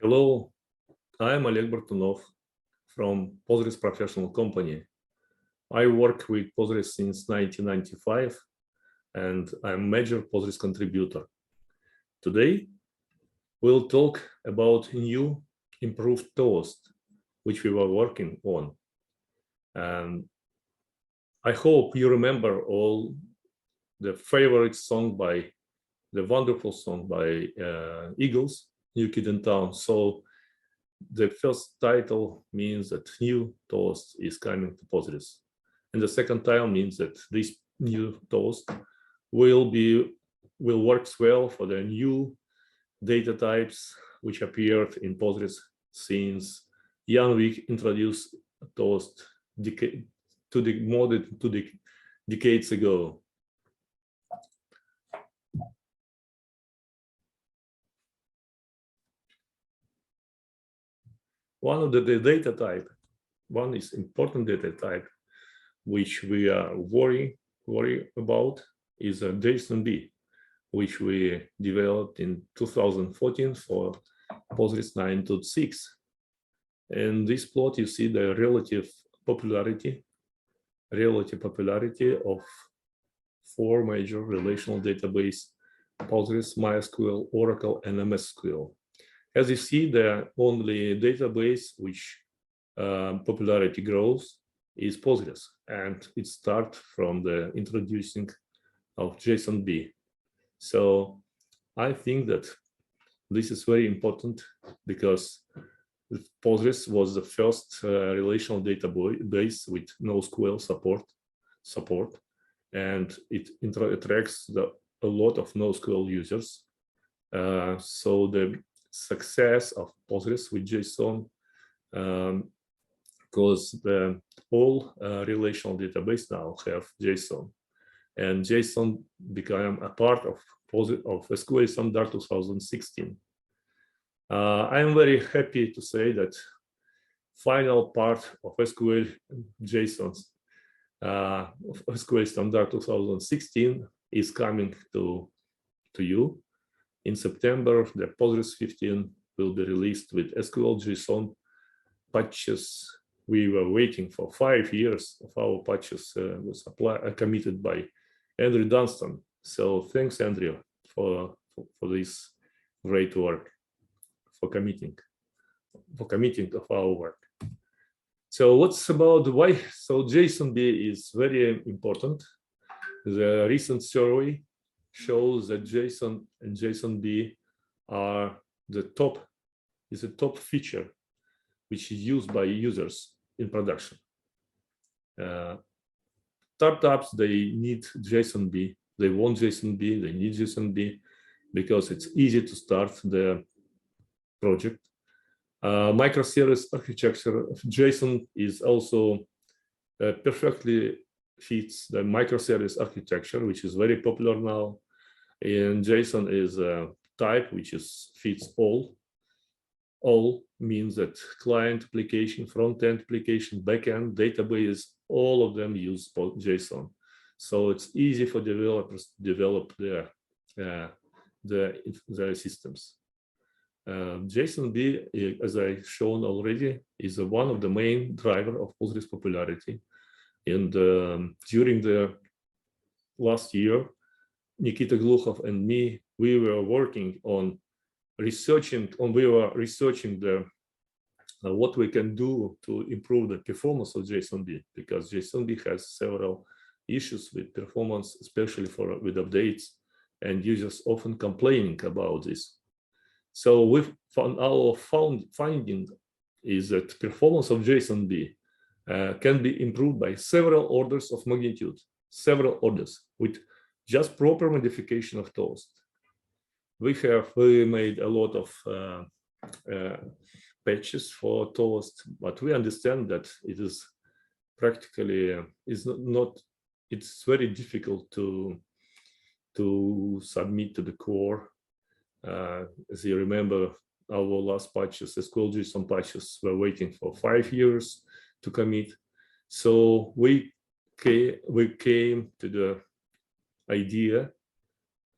Hello, I am Oleg Bartunov from Postgres Professional Company. I work with Postgres since 1995 and I'm a major Postgres contributor. Today, we'll talk about new improved toast, which we were working on. And I hope you remember all the favorite song by the wonderful song by Eagles, New Kid in Town. So the first title means that new toast is coming to Postgres. And the second title means that this new toast will work well for the new data types which appeared in Postgres since Jan Wick introduced toast more than 2 decades ago. One of the data type, one is important data type, which we are worry about is a JSON-B, which we developed in 2014 for Postgres 9.6. And this plot, you see the relative popularity of 4 major relational database: Postgres, MySQL, Oracle, and MS SQL. As you see, the only database which popularity grows is Postgres, and it starts from the introducing of JSON-B. So I think that this is very important because Postgres was the first relational database with NoSQL support, and it attracts a lot of NoSQL users. So the success of Postgres with JSON because all relational database now have JSON, and JSON became a part of SQL standard 2016. I am very happy to say that final part of SQL JSON's SQL standard 2016 is coming to you. In September, the Postgres 15 will be released with SQL JSON patches. We were waiting for 5 years of our patches was committed by Andrew Dunstan. So thanks, Andrew, for this great work, for committing of our work. So what's about why? So JSON-B is very important. The recent survey shows that JSON and JSON-B are the top feature which is used by users in production. Startups, they need JSON-B, they want JSON-B, they need JSON-B because it's easy to start the project. Microservice architecture of JSON is also perfectly fits the microservice architecture, which is very popular now. And JSON is a type which fits all. All means that client application, front-end application, back-end, database, all of them use JSON. So it's easy for developers to develop their systems. JSON-B, as I shown already, is one of the main driver of Postgres popularity. And during the last year, Nikita Glukhov and me, we were working on researching what we can do to improve the performance of JSON-B, because JSON-B has several issues with performance, especially with updates, and users often complaining about this. So our finding is that performance of JSON-B can be improved by several orders of magnitude, with just proper modification of toast. We made a lot of patches for toast, but we understand that it is practically it's very difficult to submit to the core. As you remember, our last patches, SQL JSON patches, were waiting for 5 years to commit. So we came to the idea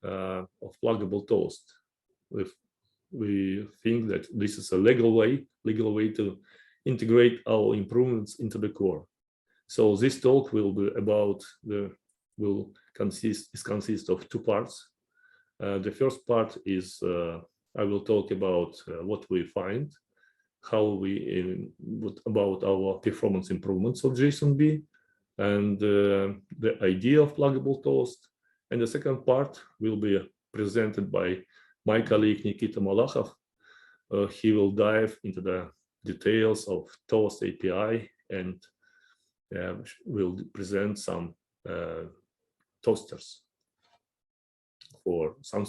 of pluggable toast. we think that this is a legal way to integrate our improvements into the core. So this talk will be about consist of two parts. The first part is I will talk about what we find, about our performance improvements of JSON-B, and the idea of pluggable toast. And the second part will be presented by my colleague Nikita Malakhov. He will dive into the details of Toast API and will present some toasters for some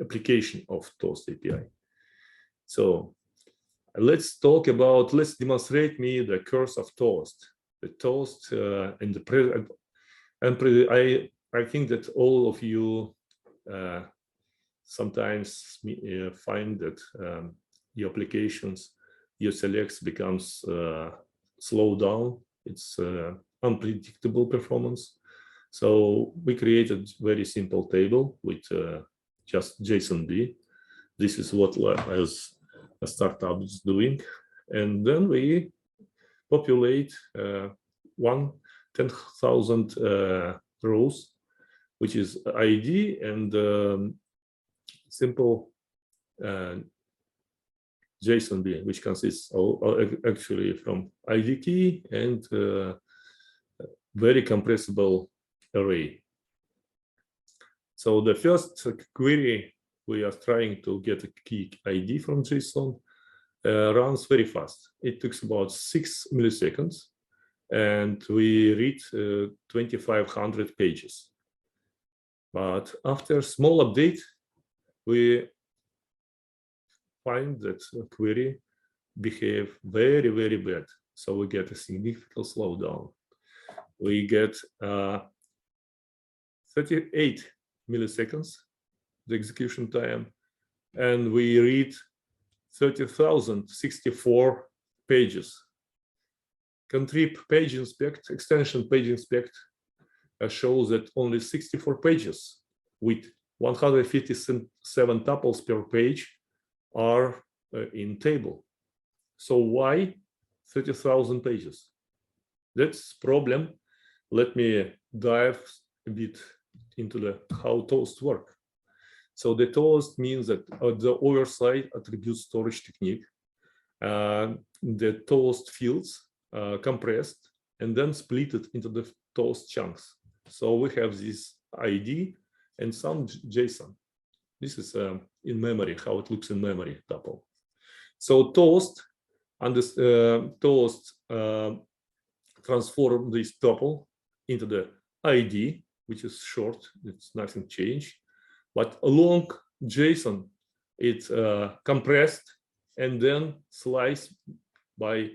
application of Toast API. So let's demonstrate me the curse of Toast. The Toast and the present. And I think that all of you sometimes find that your applications, your selects becomes slow down. It's unpredictable performance. So we created very simple table with just JSON-B. This is what as a startup is doing. And then we populate 10,000 rows, which is ID and simple JSON-B, which consists actually from ID key and very compressible array. So the first query, we are trying to get a key ID from JSON, runs very fast. It takes about 6 milliseconds, and we read 2,500 pages. But after small update, we find that query behave very, very bad. So we get a significant slowdown. We get 38 milliseconds, the execution time, and we read 30,064 pages. Contrib page inspect, extension page inspect shows that only 64 pages with 157 tuples per page are in table. So why 30,000 pages? That's problem. Let me dive a bit into the how Toast work. So the Toast means that the oversight attribute storage technique, the Toast fields compressed and then split it into the Toast chunks. So we have this ID and some JSON. This is in memory, how it looks in memory tuple. So Toast transform this tuple into the ID, which is short, it's nothing changed. But along JSON, it's compressed and then sliced by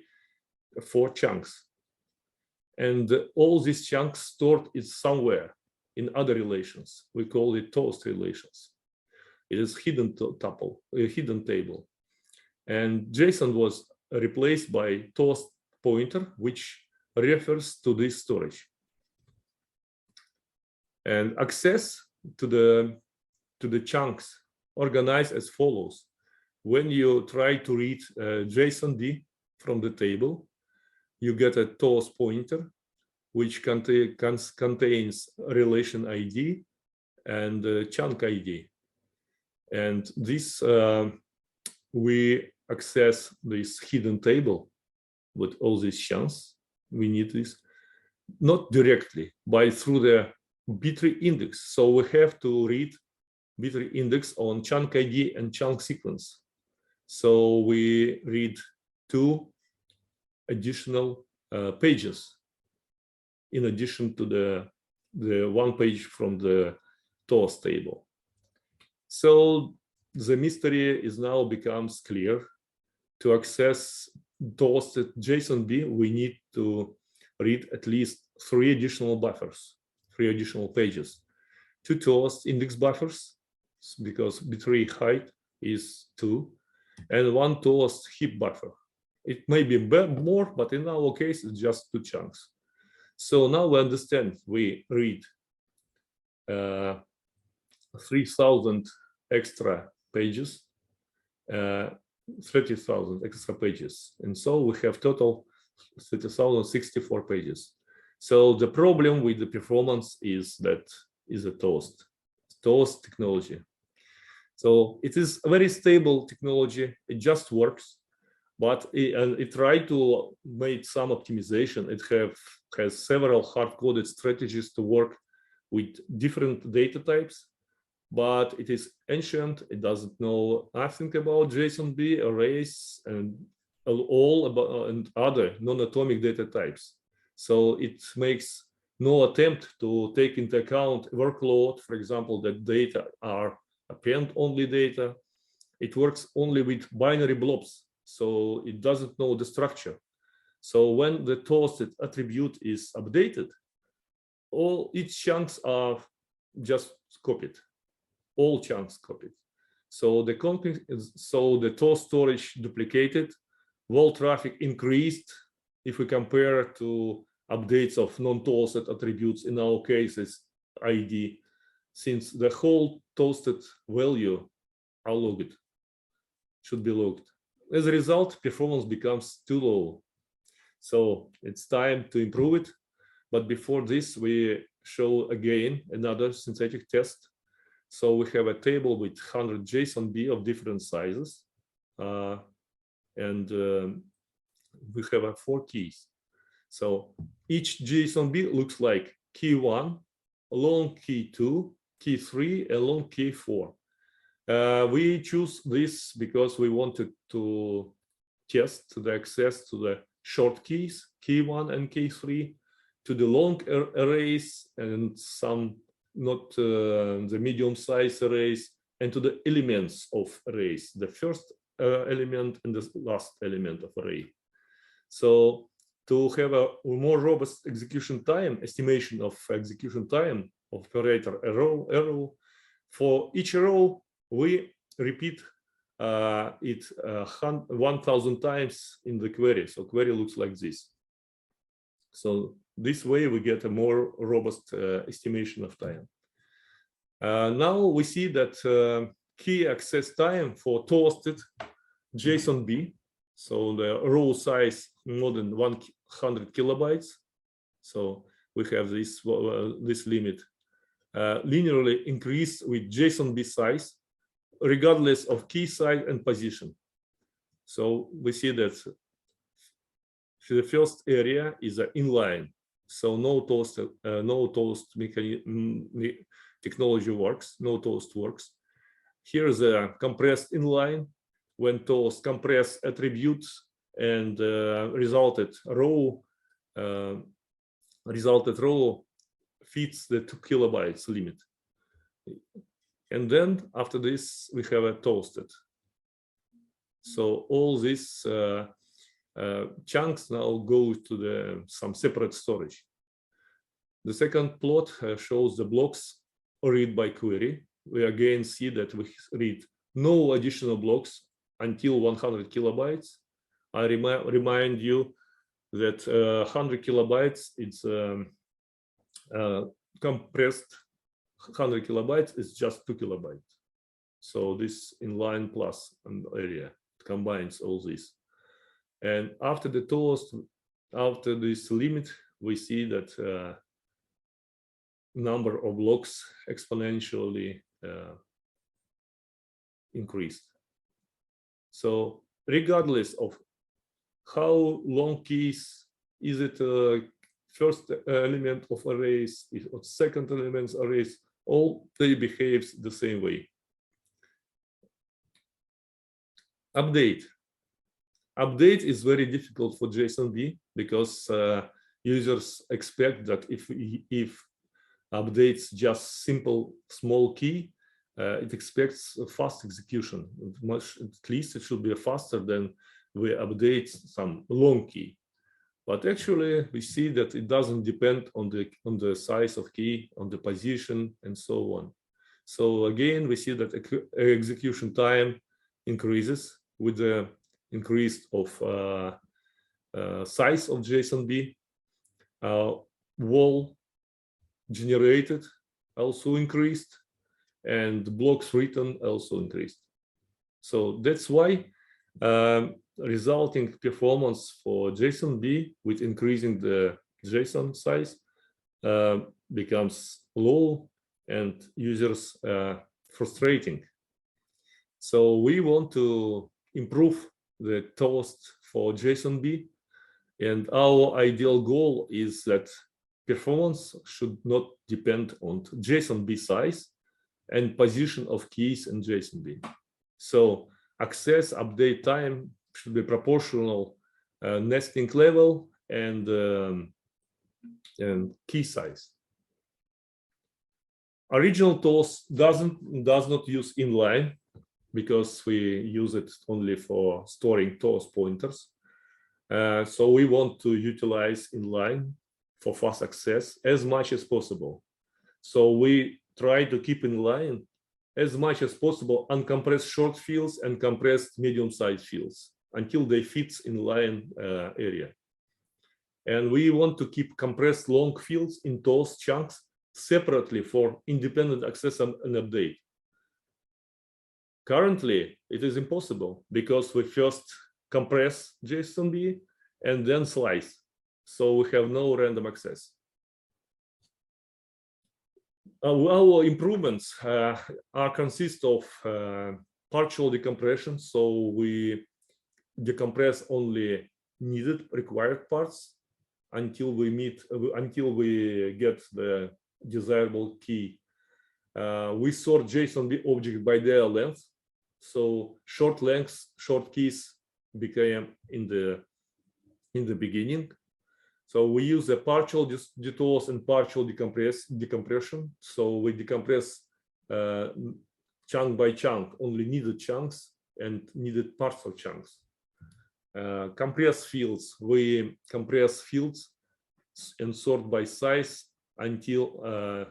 4 chunks. And all these chunks stored is somewhere in other relations. We call it Toast relations. It is hidden tuple, a hidden table. And JSON was replaced by Toast pointer, which refers to this storage. And access to the chunks organized as follows. When you try to read JSON-D from the table, you get a Toast pointer, which contains relation ID and chunk ID. And this, we access this hidden table with all these chunks. We need this, not directly, but through the B-tree index. So we have to read B-tree index on chunk ID and chunk sequence. So we read 2 additional pages in addition to the 1 page from the Toast table. So the mystery is now becomes clear. To access Toasted JSON-B, we need to read at least 3 additional buffers, 3 additional pages. 2 Toast index buffers, because B-tree height is 2, and 1 Toast heap buffer. It may be more, but in our case, it's just 2 chunks. So now we understand we read 3,000 extra pages, 30,000 extra pages. And so we have total 30,064 pages. So the problem with the performance is that is a toast technology. So it is a very stable technology. It just works, but it tried to make some optimization. It has several hard-coded strategies to work with different data types, but it is ancient. It doesn't know nothing about JSON-B arrays and all about and other non-atomic data types. So it makes no attempt to take into account workload, for example, that data are append-only data. It works only with binary blobs, so it doesn't know the structure. So when the toasted attribute is updated, all its chunks are just copied. All chunks copied. So the toast storage duplicated, while traffic increased. If we compare to updates of non-toasted attributes, in our cases ID, since the whole toasted value are logged, should be logged. As a result, performance becomes too low. So it's time to improve it. But before this, we show again another synthetic test. So we have a table with 100 JSON-B of different sizes. We have 4 keys. So each JSON-B looks like key 1, long key 2, key 3, and long key 4. We choose this because we wanted to test the access to the short keys, key 1 and key 3, to the long arrays and some not the medium-sized arrays, and to the elements of arrays, the first element and the last element of array. So to have a more robust execution time, estimation of execution time of operator arrow, for each row, we repeat it 1,000 times in the query. So query looks like this. So this way we get a more robust estimation of time. Now we see that key access time for toasted JSON-B, so the row size more than 100 kilobytes. So we have this limit linearly increased with JSON-B size, regardless of key size and position. So we see that the first area is inline, so no toast technology works, no toast works. Here is a compressed inline, when toast compress attributes and resulted row fits the 2 kilobytes limit. And then after this, we have a toasted. So all these chunks now go to some separate storage. The second plot shows the blocks read by query. We again see that we read no additional blocks until 100 kilobytes. I remind you that 100 kilobytes, it's compressed 100 kilobytes is just 2 kilobytes. So this inline plus an area combines all this. And after the toast, after this limit, we see that number of blocks exponentially increased. So regardless of how long keys, is it first element of arrays, is it second element arrays, all they behave the same way. Update is very difficult for JSON-B because users expect that if updates just simple small key, it expects a fast execution. At least it should be faster than we update some long key. But actually, we see that it doesn't depend on the size of key, on the position, and so on. So again, we see that execution time increases with the increase of size of JSON-B. Wall generated also increased, and blocks written also increased. So that's why resulting performance for JSON-B with increasing the JSON size becomes low and users frustrating. So we want to improve the toast for JSON-B, and our ideal goal is that performance should not depend on JSON-B size and position of keys in JSON-B. So access update time should be proportional nesting level and key size. Original toast does not use inline because we use it only for storing toast pointers. So we want to utilize inline for fast access as much as possible. So we try to keep inline as much as possible uncompressed short fields and compressed medium-sized fields until they fit inline area. And we want to keep compressed long fields in toast chunks separately for independent access and update. Currently, it is impossible because we first compress JSON-B and then slice. So we have no random access. Our improvements consist of partial decompression. So we decompress only needed required parts until we get the desirable key. We sort JSON-B object by their length. So short lengths, short keys became in the beginning. So we use a partial detours and partial decompression. So we decompress chunk by chunk, only needed chunks and needed parts of chunks. Compress fields, we compress fields and sort by size until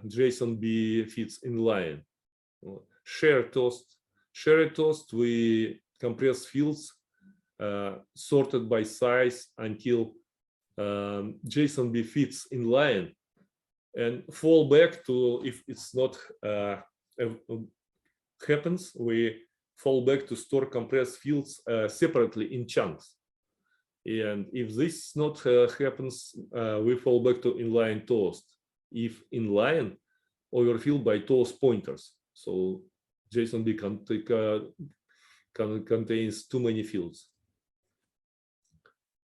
JSON-B fits in line. Shared toast, we compress fields sorted by size until JSON-B fits in line, and fall back to, if it's not happens, we fall back to store compressed fields separately in chunks. And if this not happens, we fall back to inline toast. If inline, overfilled by toast pointers. So JSON-B contains too many fields.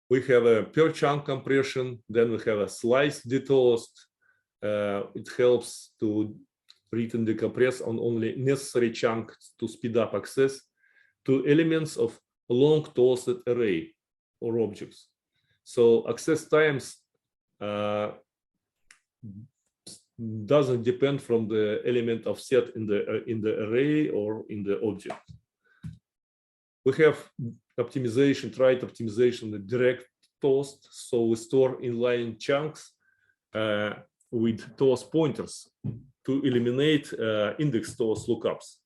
We have a per chunk compression, then we have a slice detoast. It helps to read and decompress on only necessary chunks to speed up access to elements of long toasted array or objects. So access times doesn't depend from the element of set in the array or in the object. We have optimization, tried optimization, the direct toast. So we store inline chunks with toast pointers to eliminate index toast lookups.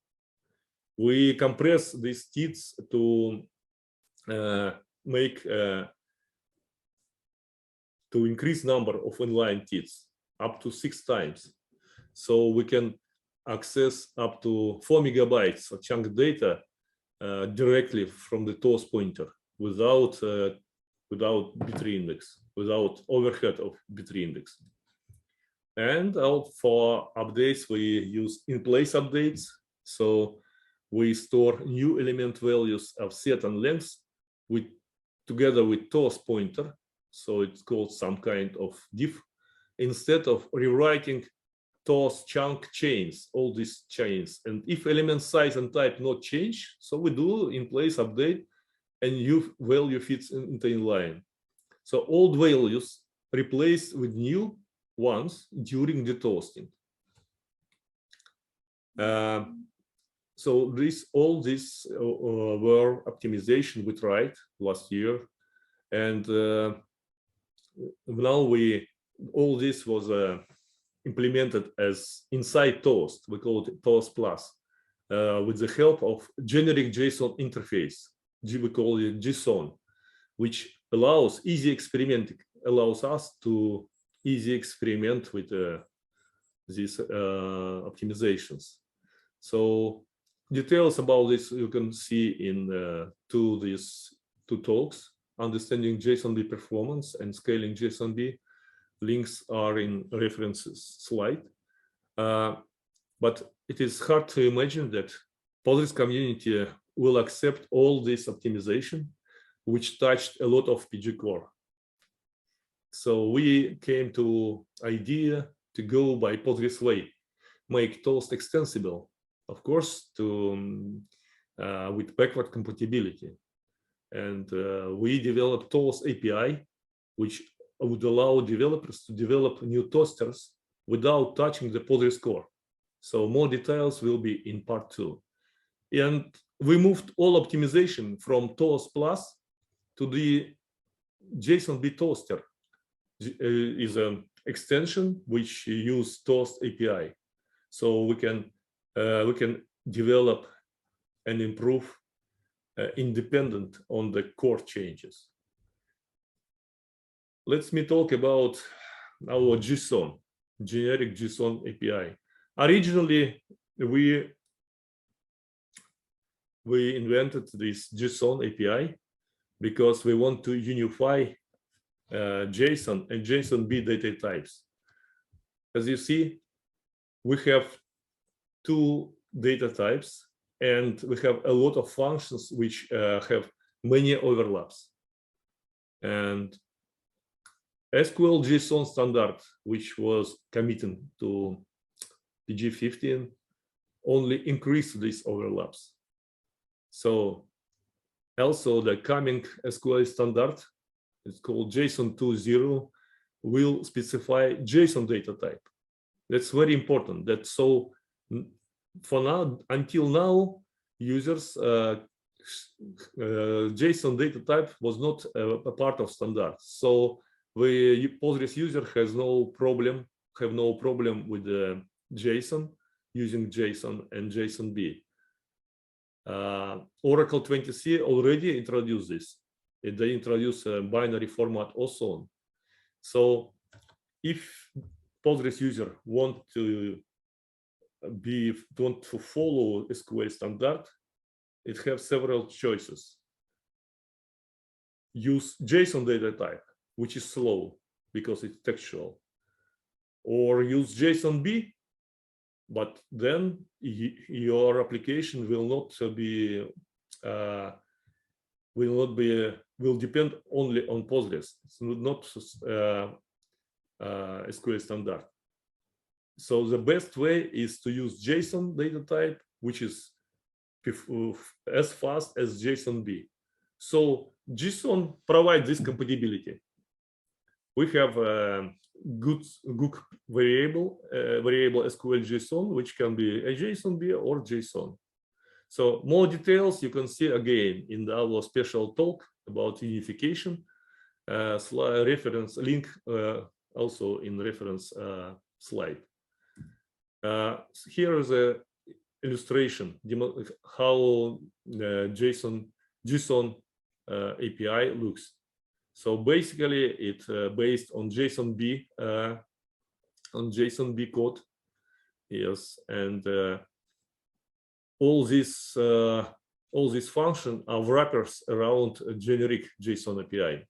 We compress these teats to make to increase number of inline teats up to 6 times. So we can access up to 4 megabytes of chunk data directly from the toast pointer without B-tree index, without overhead of B-tree index. And for updates, we use in-place updates. So we store new element values of set and length together with toast pointer. So it's called some kind of diff, instead of rewriting toast chunk chains, all these chains. And if element size and type not change, so we do in-place update and new value fits into inline. So old values replaced with new ones during the toasting. So all this were optimization we tried last year, and now all this was implemented as inside toast. We call it toast plus with the help of generic JSON interface. We call it JSON, which allows us to easy experiment with these optimizations. So Details about this you can see in these two talks, Understanding JSON-B Performance and Scaling JSON-B. Links are in references slide. But it is hard to imagine that Postgres community will accept all this optimization, which touched a lot of PG core. So we came to idea to go by Postgres way, make toast extensible, of course, to with backward compatibility. And we developed Toast API, which would allow developers to develop new toasters without touching the Postgres core. So more details will be in part 2. And we moved all optimization from Toast Plus to the JSON-B toaster. Is an extension which use Toast API. So we can develop and improve independent on the core changes. Let me talk about our JSON, generic JSON API. Originally, we invented this JSON API because we want to unify JSON and JSON-B data types. As you see, we have 2 data types, and we have a lot of functions which have many overlaps. And SQL JSON standard, which was committed to PG15, only increased these overlaps. So also the coming SQL standard, it's called JSON 2.0, will specify JSON data type. That's very important. That so for now, until now, users JSON data type was not a part of standard. So Postgres user has no problem with the JSON, using JSON and JSON-B. Oracle 20c already introduced this. They introduce a binary format also. So if Postgres user want to follow SQL standard, it has several choices. Use JSON data type, which is slow because it's textual, or use JSON-B, but then your application will depend only on Postgres. It's not SQL standard. So the best way is to use JSON data type, which is as fast as JSON-B. So JSON provides this compatibility. We have a good variable SQL JSON, which can be a JSON-B or JSON. So more details you can see again in our special talk about unification. Reference link also in reference slide. Here is a illustration how JSON API looks. So basically, it's based on JSON-B code. Yes, and all these functions are wrappers around a generic JSON API.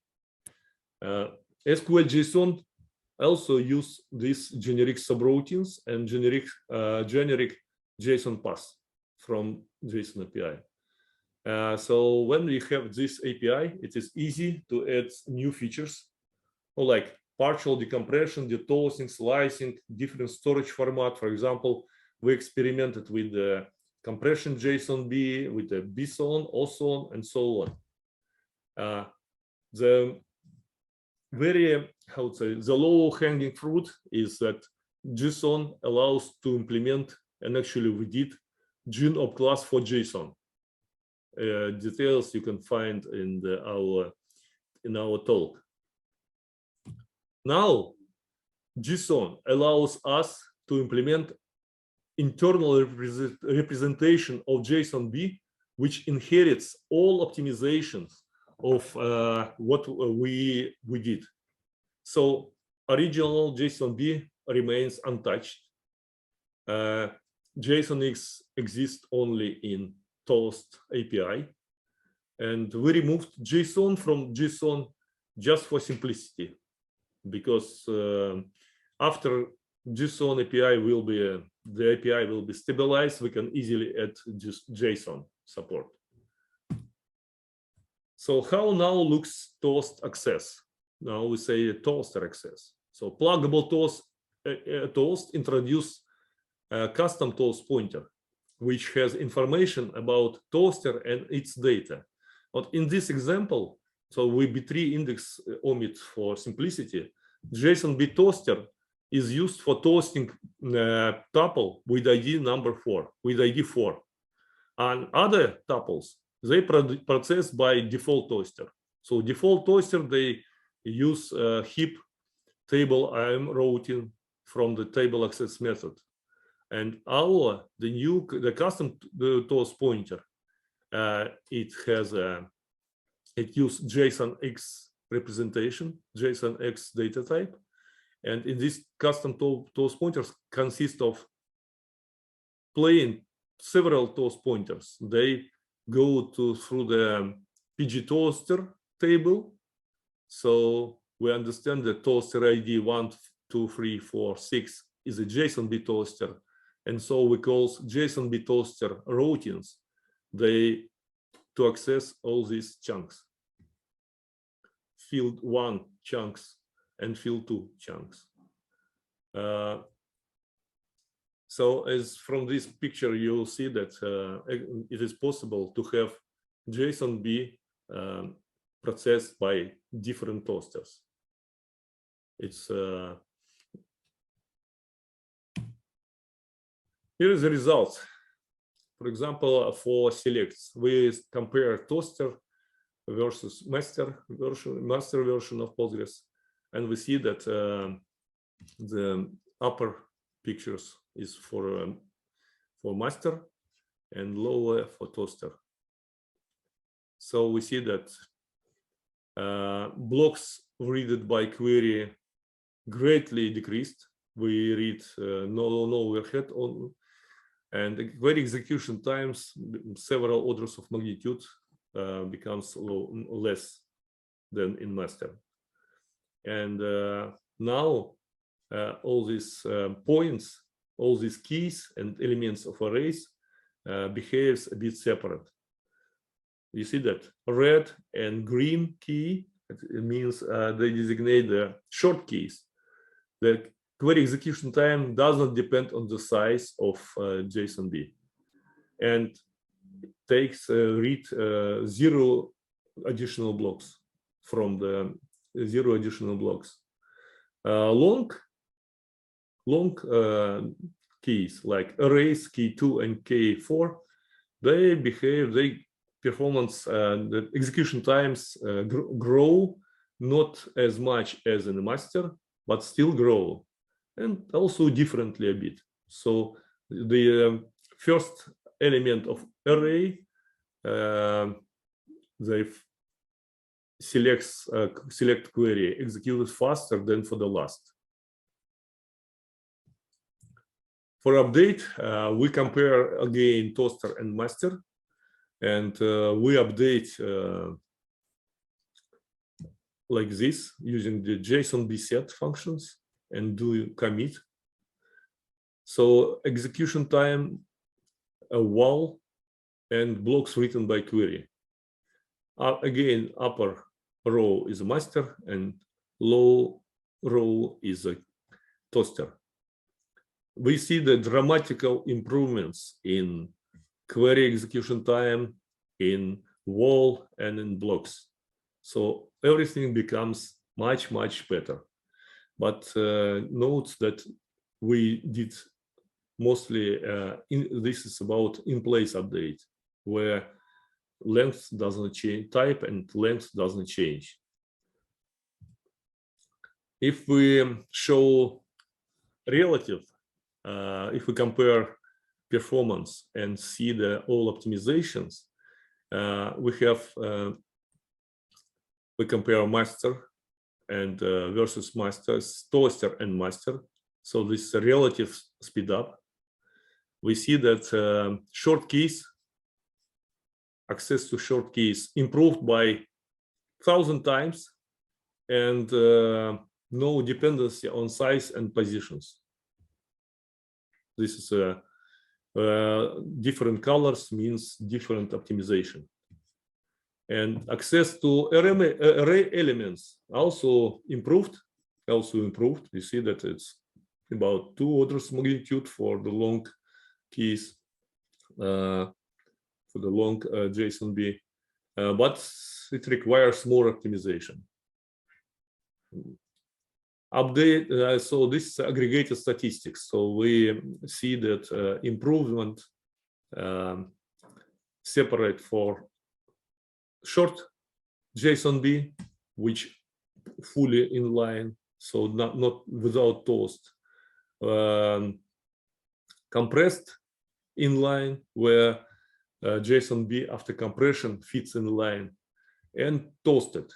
SQL JSON also use these generic subroutines and generic JSON paths from JSON API. So when we have this API, it is easy to add new features, like partial decompression, detossing, slicing, different storage format. For example, we experimented with the compression JSON-B, with the BSON, OSON, and so on. The low-hanging fruit is that JSON allows to implement, and actually we did, GenOp class for JSON. Details you can find in our talk. Now, JSON allows us to implement internal representation of JSON-B, which inherits all optimizations of what we did. So original JSON-B remains untouched. JSON-X exists only in Toast API. And we removed JSON from JSON just for simplicity, because after JSON API will be, the API will be stabilized, we can easily add just JSON support. So how now looks Toast access? Now we say toaster access. So pluggable Toast introduce a custom Toast pointer, which has information about toaster and its data. But in this example, so we B3 index omit for simplicity, JSON B toaster is used for toasting tuple with ID number 4, with ID 4. And other tuples, they process by default toaster. So default toaster, they use heap table IAM routing from the table access method. And our, the custom toast pointer, it uses JSON-X representation, JSON-X data type. And in this custom toast pointers consist of plain several toast pointers. They go through the PG toaster table. So we understand that toaster ID 1, 2, 3, 4, 6 is a JSON B toaster. And so we call JSON B toaster routines. They to access all these chunks, field 1 chunks and field 2 chunks. So as from this picture, you'll see that it is possible to have JSON B processed by different toasters. It's here is the result. For example, for selects, we compare toaster versus master version of Postgres, and we see that the upper pictures is for master and lower for toaster. So we see that blocks read by query greatly decreased. We read no overhead on. And the query execution times, several orders of magnitude, becomes less than in master. And now all these points, all these keys and elements of arrays behaves a bit separate. You see that red and green key, it means they designate the short keys. The query execution time does not depend on the size of JSON-B, and takes read 0 additional blocks from the 0 additional blocks. Long keys like arrays key 2 and K4, they performance, the execution times grow not as much as in the master, but still grow, and also differently a bit. So the first element of array, they select query executed faster than for the last. For update, we compare again toaster and master, and we update like this using the JSON bset functions and do commit. So execution time, a wall, and blocks written by query. Again, upper row is a master and low row is a toaster. We see the dramatical improvements in query execution time, in wall, and in blocks. So everything becomes much better. But note that we did mostly, this is about in-place update, where length doesn't change, type and length doesn't change. If we show relative, if we compare performance and see the all optimizations, we compare master and versus master, toaster and master. So this is a relative speed up. we see that short keys, access to short keys improved by 1,000 times, and no dependency on size and positions. This is different colors means different optimization. And access to array elements also improved. You see that it's about 2 orders of magnitude for the long keys, for the long JSON-B, but it requires more optimization. Update, so this is aggregated statistics. So we see that improvement separate for short JSON-B, which fully inline, so not without toast. Compressed inline, where JSON-B after compression fits in line, and toasted,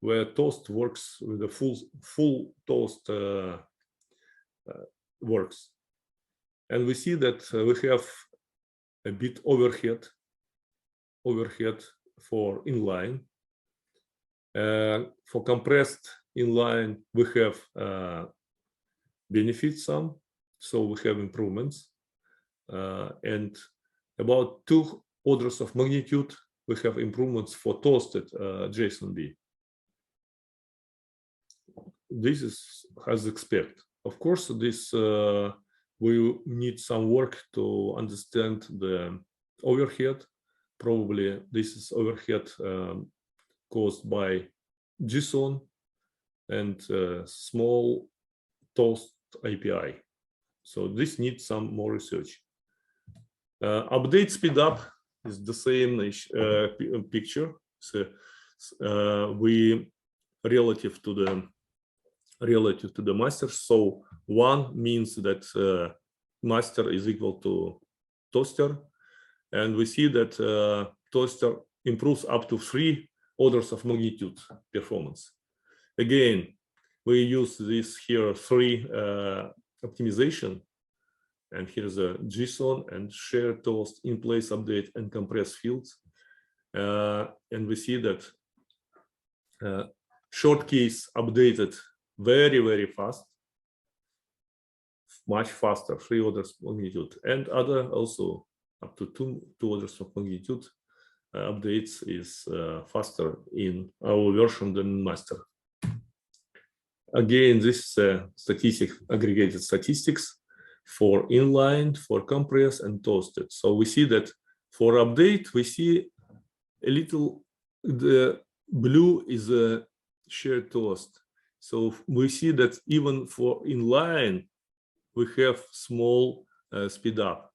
where toast works with the full toast works. And we see that we have a bit overhead for inline. For compressed inline, we have benefits some, so we have improvements. And about 2 orders of magnitude, we have improvements for toasted JSON-B. This is as expected. Of course, this we need some work to understand the overhead. Probably this is overhead caused by JSON and small toast API. So this needs some more research. Update speedup is the same picture. So we relative to the master. So 1 means that master is equal to toaster, and we see that toaster improves up to 3 orders of magnitude performance. Again, we use this here 3 optimization, and here's a JSON and share toast, in place update, and compress fields, and we see that short keys updated very fast, much faster, 3 orders of magnitude, and other also up to 2 orders of magnitude updates is faster in our version than master. Again, this aggregated statistics for inline, for compress, and toasted. So we see that for update, we see a little, the blue is a shared toast. So we see that even for inline, we have small speed up.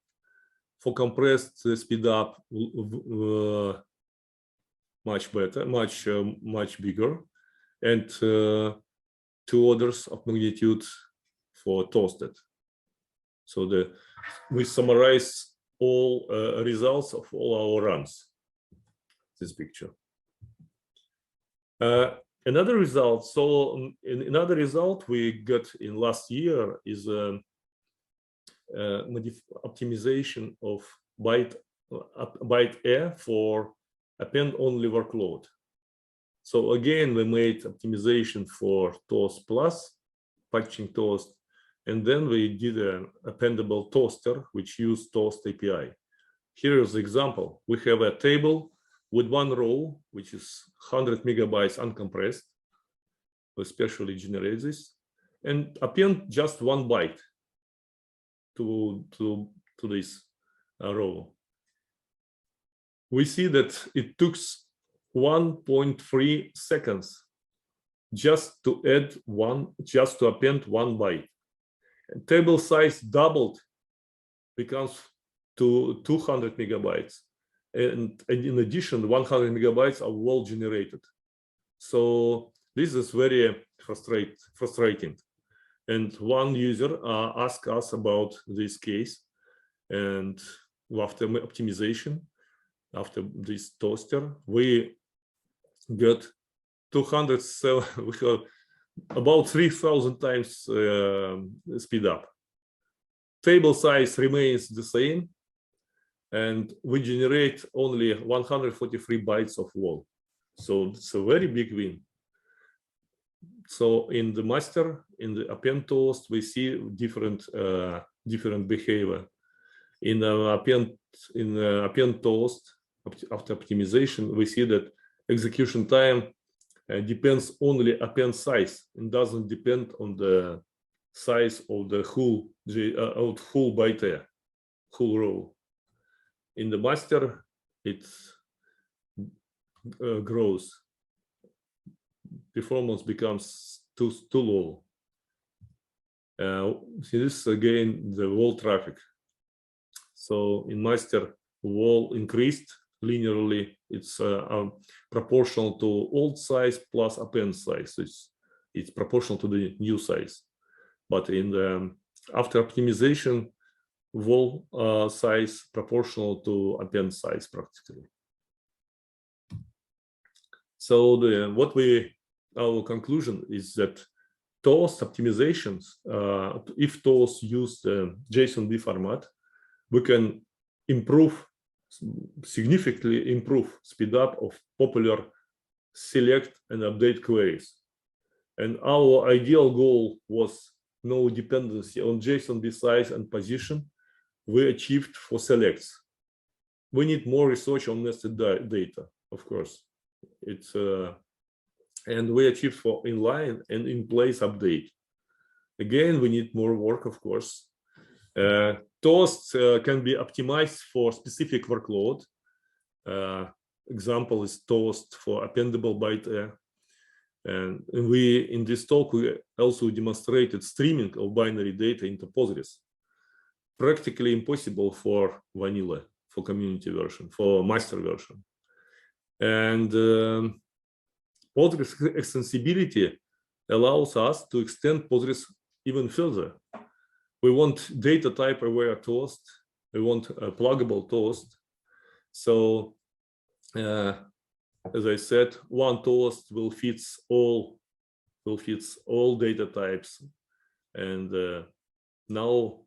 For compressed, the speed up much better, much bigger, and 2 orders of magnitude for toasted. So we summarize all results of all our runs. This picture. Another result. So another result we got in last year is optimization of byte A for append-only workload. So again, we made optimization for toast plus, patching toast, and then we did an appendable toaster, which used toast API. Here is the example. We have a table with 1 row, which is 100 megabytes uncompressed. We specially generate this, and append just 1 byte to this row. We see that it took 1.3 seconds just to append 1 byte. And table size doubled, becomes to 200 megabytes. And in addition, 100 megabytes are well generated. So this is very frustrating. And one user asked us about this case, and after optimization, after this toaster, we got 207, we got about 3,000 times speed up. table size remains the same, and we generate only 143 bytes of wall. So it's a very big win. So in the master, in the append toast, we see different behavior. In append toast, after optimization, we see that execution time depends only append size and doesn't depend on the size of the whole byte, whole row. In the master, it grows. Performance becomes too low. See this again, the wall traffic. So in master, wall increased linearly. It's proportional to old size plus append size. It's proportional to the new size. But in the after optimization, wall size proportional to append size practically. So our conclusion is that toast optimizations, if toast use the JSON-B format, we can significantly improve speed up of popular select and update queries. And our ideal goal was no dependency on JSON-B size and position. We achieved for selects. We need more research on nested data, of course. And we achieved for inline and in-place update. Again, we need more work, of course. Toast can be optimized for specific workload. Example is toast for appendable byte. And in this talk, we also demonstrated streaming of binary data into Postgres. Practically impossible for vanilla, for community version, for master version. And Postgres extensibility allows us to extend Postgres even further. We want data type aware toast. We want a pluggable toast. So, as I said, one toast will fit all data types. And now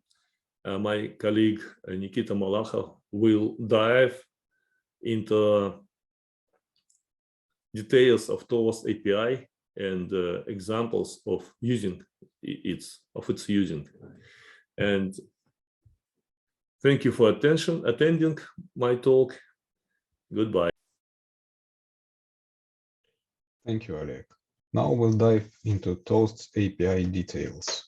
my colleague Nikita Malakha will dive into details of Toast API and examples of its using. And thank you for attending my talk. Goodbye. Thank you, Oleg. Now we'll dive into Toast's API details.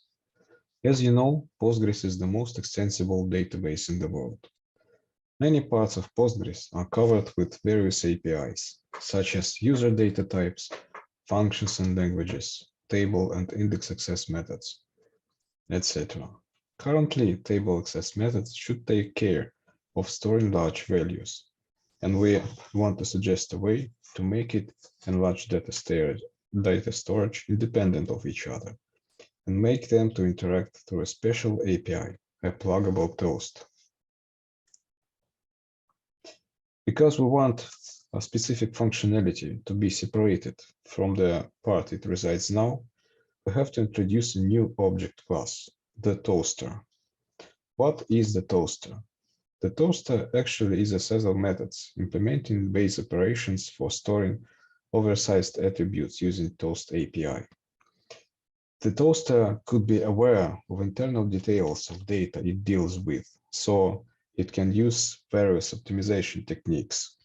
As you know, Postgres is the most extensible database in the world. Many parts of Postgres are covered with various APIs, such as user data types, functions and languages, table and index access methods, etc. Currently, table access methods should take care of storing large values, and we want to suggest a way to make it and large data storage independent of each other, and make them to interact through a special API, a pluggable toast. Because we want a specific functionality to be separated from the part it resides now, we have to introduce a new object class, the toaster. What is the toaster? The toaster actually is a set of methods implementing base operations for storing oversized attributes using Toast API. The toaster could be aware of internal details of data it deals with, so it can use various optimization techniques.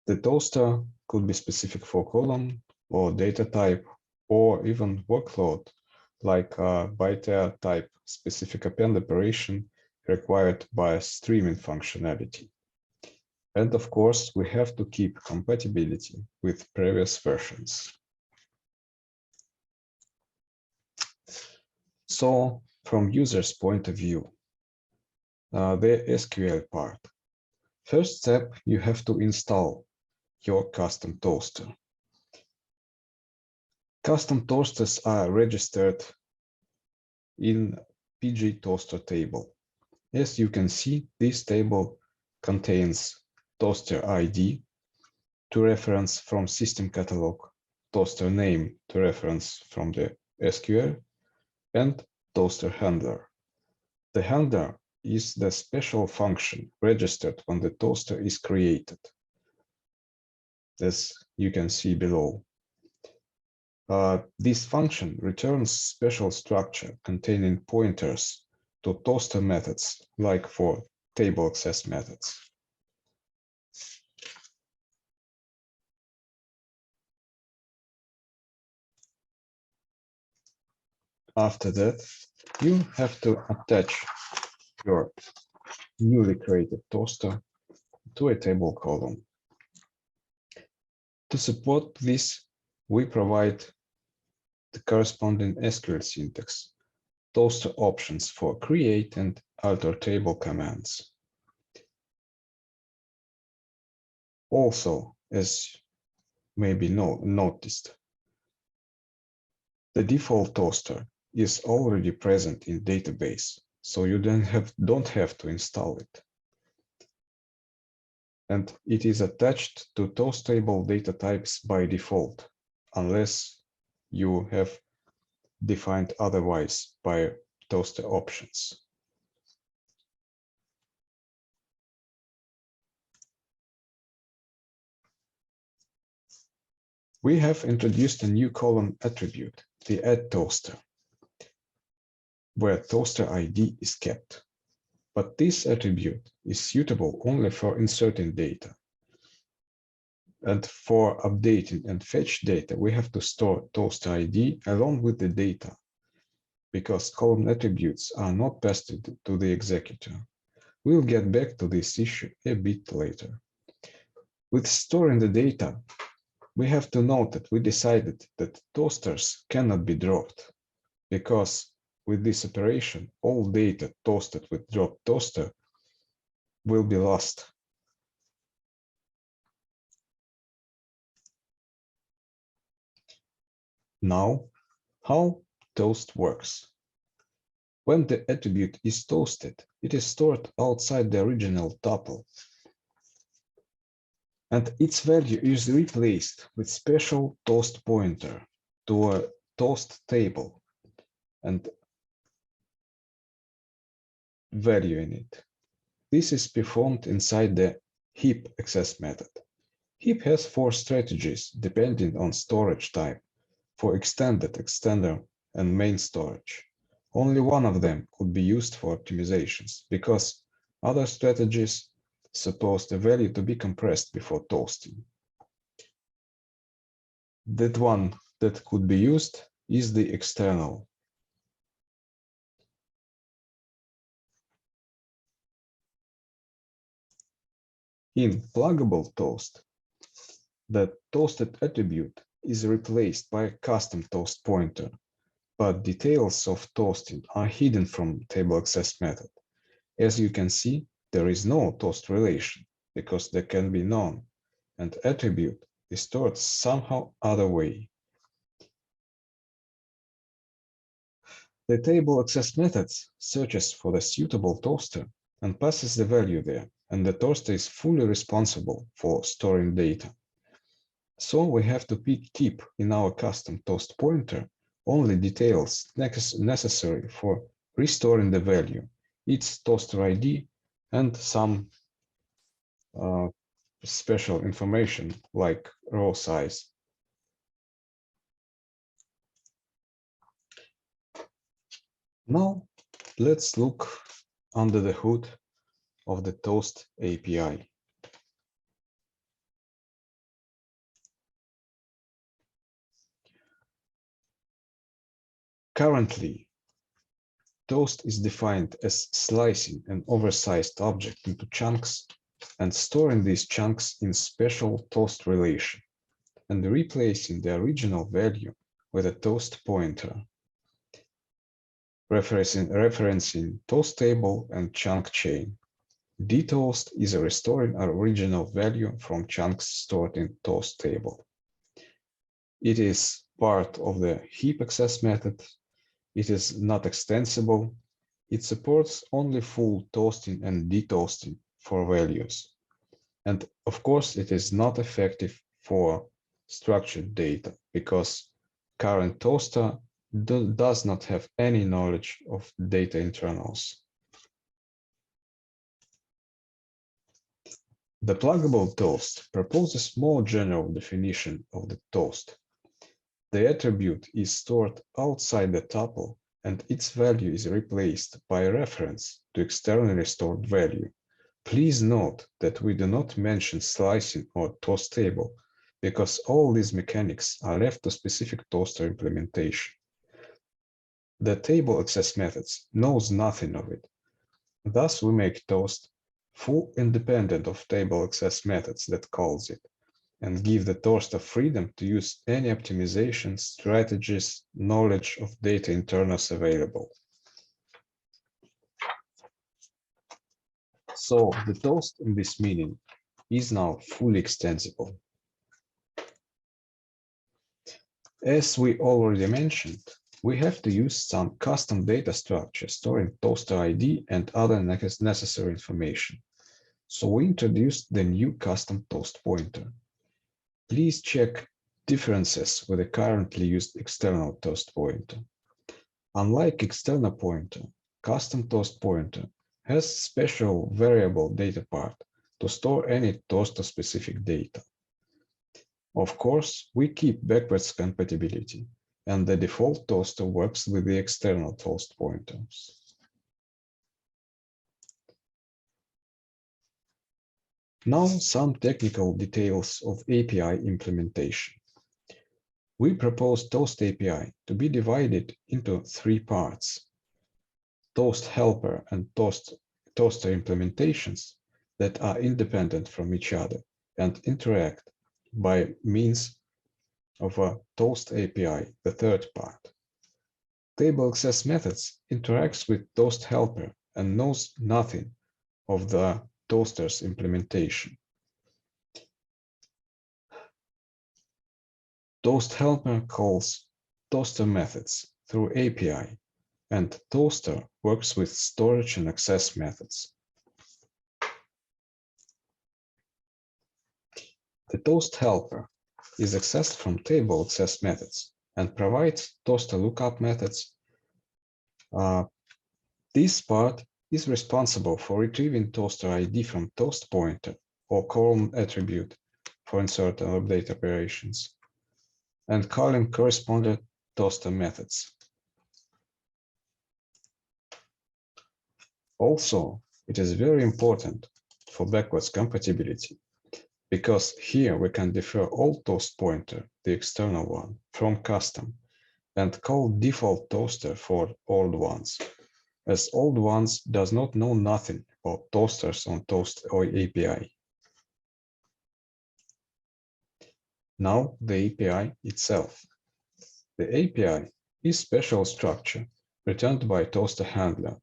The toaster could be specific for column or data type, or even workload, like a byte type specific append operation required by streaming functionality. And of course, we have to keep compatibility with previous versions. So, from user's point of view, the SQL part. First step, you have to install your custom toaster. Custom toasters are registered in PG toaster table. As you can see, this table contains toaster ID to reference from system catalog, toaster name to reference from the SQL, and toaster handler. The handler is the special function registered when the toaster is created, as you can see below. This function returns special structure containing pointers to toaster methods, like for table access methods. After that, you have to attach your newly created toaster to a table column. To support this, we provide the corresponding SQL syntax, toaster options for create and alter table commands. Also, as may be noticed, the default toaster is already present in database, so you don't have to install it. And it is attached to toast table data types by default, unless you have defined otherwise by toaster options. We have introduced a new column attribute, the add toaster, where toaster ID is kept. But this attribute is suitable only for inserting data. And for updating and fetch data, we have to store toaster ID along with the data, because column attributes are not passed to the executor. We'll get back to this issue a bit later. With storing the data, we have to note that we decided that toasters cannot be dropped, because with this operation, all data toasted with drop toaster will be lost. Now, how toast works. When the attribute is toasted, it is stored outside the original tuple, and its value is replaced with special toast pointer to a toast table and value in it. This is performed inside the heap access method. Heap has 4 strategies depending on storage type for extended, extender, and main storage. Only one of them could be used for optimizations, because other strategies suppose the value to be compressed before toasting. That one that could be used is the external. In pluggable toast, the toasted attribute is replaced by a custom toast pointer, but details of toasting are hidden from table access method. As you can see, there is no toast relation, because there can be none, and attribute is stored somehow other way. The table access method searches for the suitable toaster and passes the value there, and the toaster is fully responsible for storing data. So we have to keep in our custom toast pointer only details necessary for restoring the value, its toaster ID, and some special information like row size. Now, let's look under the hood of the Toast API. Currently, Toast is defined as slicing an oversized object into chunks and storing these chunks in special toast relation and replacing the original value with a toast pointer, referencing toast table and chunk chain. Dtoast is restoring original value from chunks stored in toast table. It is part of the heap access method. It is not extensible. It supports only full toasting and detoasting for values. And of course, it is not effective for structured data, because current toaster does not have any knowledge of data internals. The pluggable toast proposes more general definition of the toast. The attribute is stored outside the tuple, and its value is replaced by a reference to externally stored value. Please note that we do not mention slicing or toast table, because all these mechanics are left to specific toaster implementation. The table access methods knows nothing of it. Thus, we make toast full independent of table access methods that calls it, and give the toaster freedom to use any optimization strategies, knowledge of data internals available. So the toast in this meaning is now fully extensible. As we already mentioned, we have to use some custom data structure storing toaster ID and other necessary information. So we introduced the new custom toast pointer. Please check differences with the currently used external toast pointer. Unlike external pointer, custom toast pointer has special variable data part to store any toaster-specific data. Of course, we keep backwards compatibility, and the default toaster works with the external toast pointers. Now some technical details of API implementation. We propose Toast API to be divided into three parts: Toast helper and toaster implementations that are independent from each other and interact by means of a Toast API, the third part. Table access methods interacts with Toast helper and knows nothing of the toaster's implementation. Toast helper calls toaster methods through API, and toaster works with storage and access methods. The toast helper is accessed from table access methods and provides toaster lookup methods. This part is responsible for retrieving toaster ID from toast pointer or column attribute for insert and update operations, and calling corresponding toaster methods. Also, it is very important for backwards compatibility, because here we can defer all toast pointer, the external one, from custom, and call default toaster for old ones, as old ones does not know nothing about toasters on Toast or API. Now the API itself. The API is special structure returned by toaster handler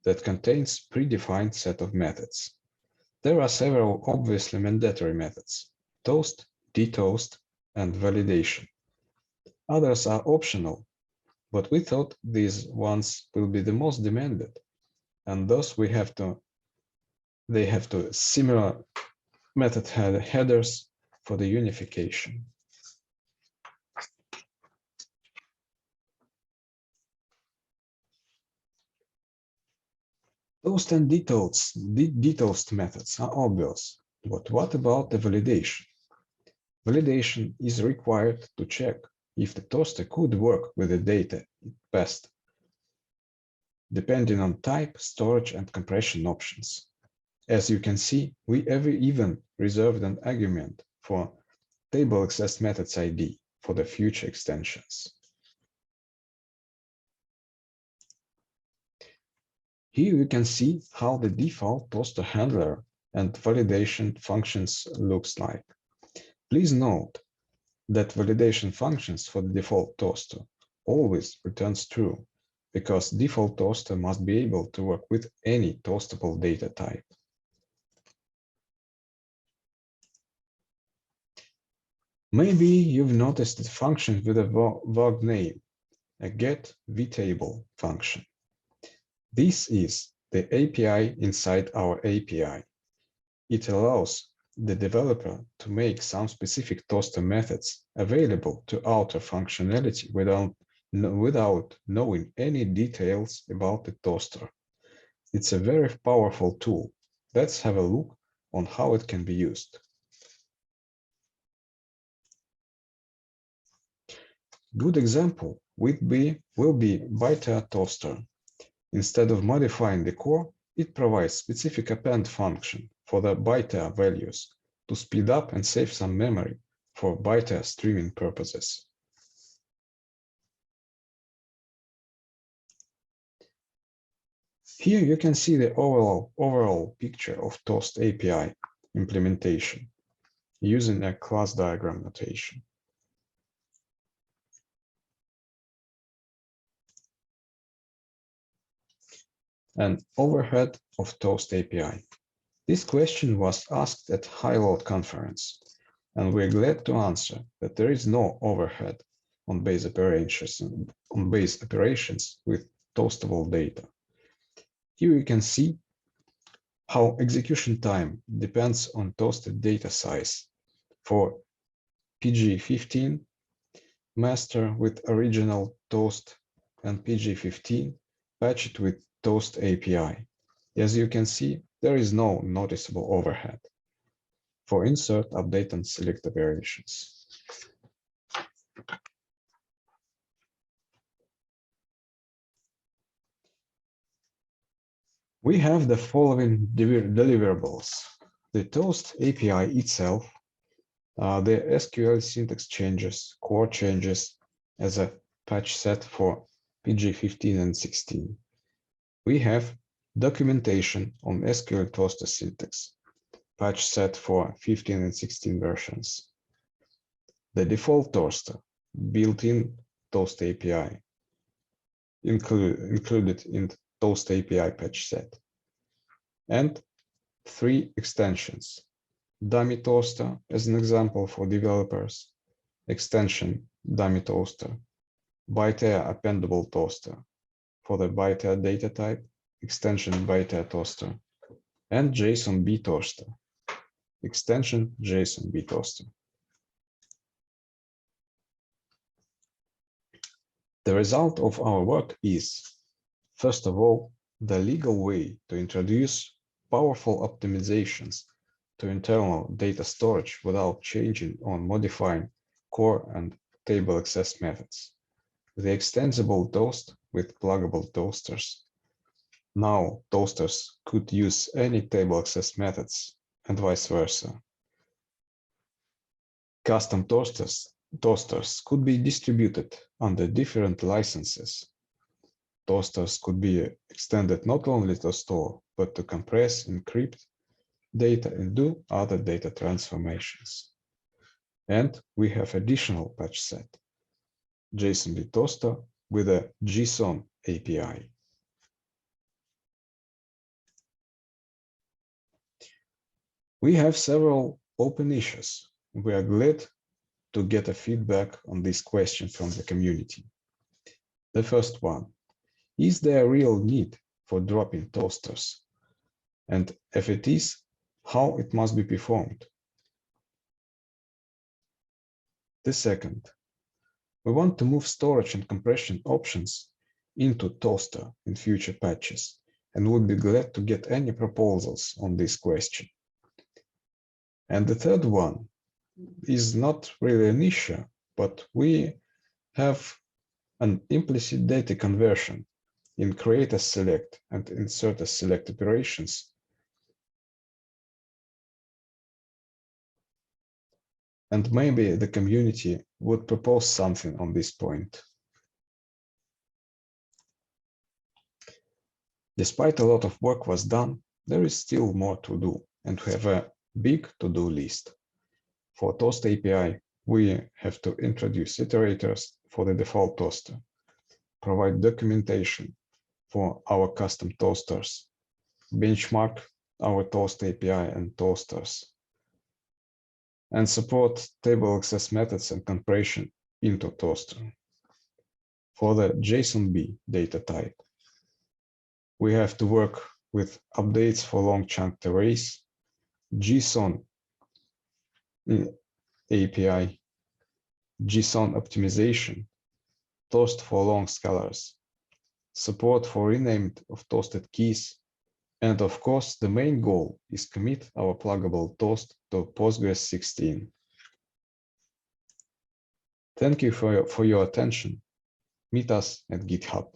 that contains predefined set of methods. There are several obviously mandatory methods: toast, detoast, and validation. Others are optional, but we thought these ones will be the most demanded, and thus they have to similar method headers for the unification. Toast and detoast methods are obvious, but what about the validation? Validation is required to check if the toaster could work with the data it passed, depending on type, storage, and compression options. As you can see, we even reserved an argument for table access methods ID for the future extensions. Here you can see how the default toaster handler and validation functions looks like. Please note that validation functions for the default toaster always returns true, because default toaster must be able to work with any toastable data type. Maybe you've noticed a function with a vague name, a get vtable function. This is the API inside our API. It allows the developer to make some specific toaster methods available to outer functionality without knowing any details about the toaster. It's a very powerful tool. Let's have a look on how it can be used. Good example will be ByteA toaster. Instead of modifying the core, it provides specific append function for the ByteA values to speed up and save some memory for ByteA streaming purposes. Here you can see the overall picture of Toast API implementation using a class diagram notation. An overhead of Toast API. This question was asked at HighLoad conference, and we're glad to answer that there is no overhead on base operations with toastable data. Here you can see how execution time depends on toasted data size for PG15 master with original toast and PG15 patched with Toast API. As you can see, there is no noticeable overhead for insert, update, and select operations. We have the following deliverables: the Toast API itself, the SQL syntax changes, core changes as a patch set for PG15 and 16. We have documentation on SQL toaster syntax, patch set for 15 and 16 versions. The default toaster, built-in Toast API, included in Toast API patch set. And 3 extensions: dummy toaster as an example for developers, extension dummy toaster, ByteA appendable toaster for the ByteA data type, extension ByteA toaster, and JSON-B toaster, extension JSON-B toaster. The result of our work is, first of all, the legal way to introduce powerful optimizations to internal data storage without changing or modifying core and table access methods. The extensible toast with pluggable toasters. Now toasters could use any table access methods and vice versa. Custom toasters could be distributed under different licenses. Toasters could be extended not only to store, but to compress, encrypt data, and do other data transformations. And we have additional patch set, JSON-B toaster with a JSON API. We have several open issues. We are glad to get a feedback on this question from the community. The first one: is there a real need for dropping toasters? And if it is, how it must be performed? The second: we want to move storage and compression options into toaster in future patches, and would be glad to get any proposals on this question. And the third one is not really an issue, but we have an implicit data conversion in create as select and insert as select operations. And maybe the community would propose something on this point. Despite a lot of work was done, there is still more to do, and we have a big to-do list. For Toast API, we have to introduce iterators for the default toaster, provide documentation for our custom toasters, benchmark our Toast API and toasters, and support table access methods and compression into toaster. For the JSON-B data type, we have to work with updates for long chunked arrays, JSON API, JSON optimization, toast for long scalars, support for renamed of toasted keys, And of course, the main goal is commit our pluggable toast to Postgres 16. Thank you for your attention. Meet us at GitHub.